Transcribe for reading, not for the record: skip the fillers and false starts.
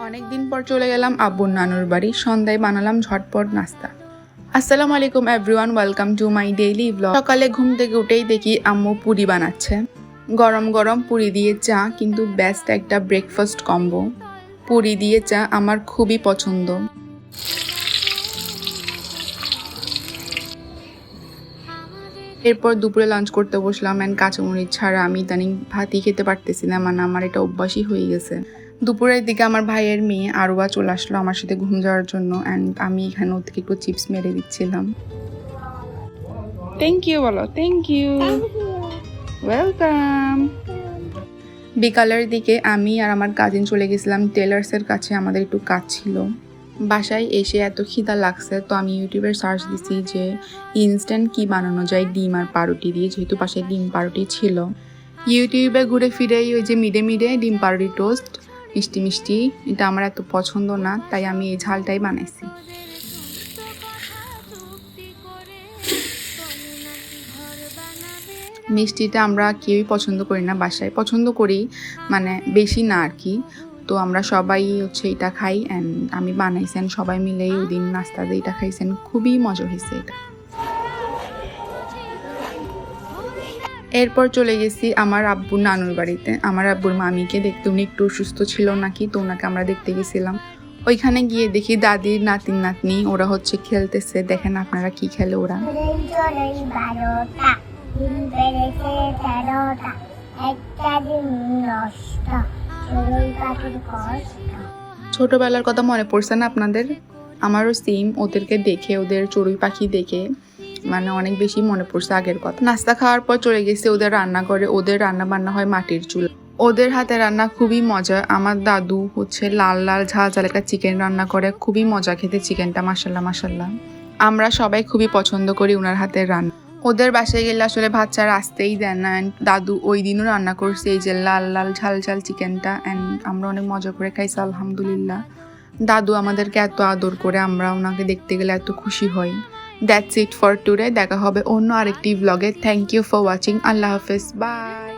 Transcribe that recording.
অনেকদিন পর চলে গেলাম আব্বুর নানুর বাড়ি। সন্ধ্যায় বানালাম ঝটপট নাস্তা। আসসালামু আলাইকুম everyone, welcome to my daily blog. সকালে ঘুম থেকে উঠেই দেখি আম্মু পুরি বানাচ্ছে। গরম গরম পুরি দিয়ে চা কিন্তু বেস্ট একটা ব্রেকফাস্ট কম্বো। পুরি দিয়ে চা আমার খুবই পছন্দ। এরপর দুপুরে লাঞ্চ করতে বসলাম অ্যান্ড কাঁচামরিচ ছাড়া আমি ইদানিং ভাতই খেতে পারতেছি না, মানে আমার এটা অভ্যাসই হয়ে গেছে। দুপুরের দিকে আমার ভাইয়ের মেয়ে আরোয়া চলে আসলো আমার সাথে ঘুম যাওয়ার জন্য অ্যান্ড আমি এখানে ওর থেকে একটু চিপস মেরে দিচ্ছিলাম। থ্যাংক ইউ বলো। Thank you, welcome. বিকালের দিকে আমি আর আমার কাজিন চলে গেছিলাম টেলার্সের কাছে, আমাদের একটু কাজ ছিল। বাসায় এসে এত খিদা লাগছে তো আমি ইউটিউবে সার্চ দিছি যে ইনস্ট্যান্ট কি বানানো যায় ডিম আর পাউরুটি দিয়ে, যেহেতু বাসায় ডিম পাউরুটি ছিল। ইউটিউবে ঘুরে ফিরেই ওই যে মিডে মিডে ডিম পাউরুটি টোস্ট মিষ্টি মিষ্টি, এটা আমার এত পছন্দ না, তাই আমি এই ঝালটাই বানাইছি। মিষ্টিটা আমরা কেউই পছন্দ করি না, বাসায় পছন্দ করি মানে বেশি না আর কি। তো আমরা সবাই হচ্ছে এটা খাই অ্যান্ড আমি বানাইছেন সবাই মিলেই ওই দিন নাস্তাতে এটা খাইছেন, খুবই মজা হয়েছে এটা। এরপর চলে গেছি আমার আব্বুর নানুর বাড়িতে। আমার আব্বুর মামিকে দেখতে, উনি একটু অসুস্থ ছিল নাকি, তো ওনাকে আমরা দেখতে গেছিলাম। ওইখানে গিয়ে দেখি দাদির নাতিন নাতনি ওরা হচ্ছে খেলতেছে। দেখেন আপনারা কি খেলে ওরা। ছোটবেলার কথা মনে পড়ছে না আপনাদের? আমারও সেম, ওদেরকে দেখে, ওদের চড়ুই পাখি দেখে মানে অনেক বেশি মনে পড়ছে আগের কথা। নাস্তা খাওয়ার পর চলে গেছে ওদের রান্না করে। ওদের রান্না বান্না হয় মাটির চুলা। ওদের হাতে রান্না খুবই মজা। আমার দাদু হচ্ছে লাল লাল ঝাল ঝাল একটা চিকেন রান্না করে, খুবই মজা খেতে চিকেনটা, মাশাল্লাহ মাশাল্লাহ। আমরা সবাই খুবই পছন্দ করি ওনার হাতের রান্না। ওদের বাসায় গেলে আসলে ভাত ছাড়া আসতেই দেন না। দাদু ওই দিনও রান্না করছে এই যে লাল লাল ঝাল ঝাল চিকেনটা অ্যান্ড আমরা অনেক মজা করে খাইছি আলহামদুলিল্লাহ। দাদু আমাদেরকে এত আদর করে, আমরা ওনাকে দেখতে গেলে এত খুশি হই। That's it for today. দেখা হবে অন্য আরেকটি ব্লগে। Thank you for watching. আল্লাহ হাফেজ, বাই।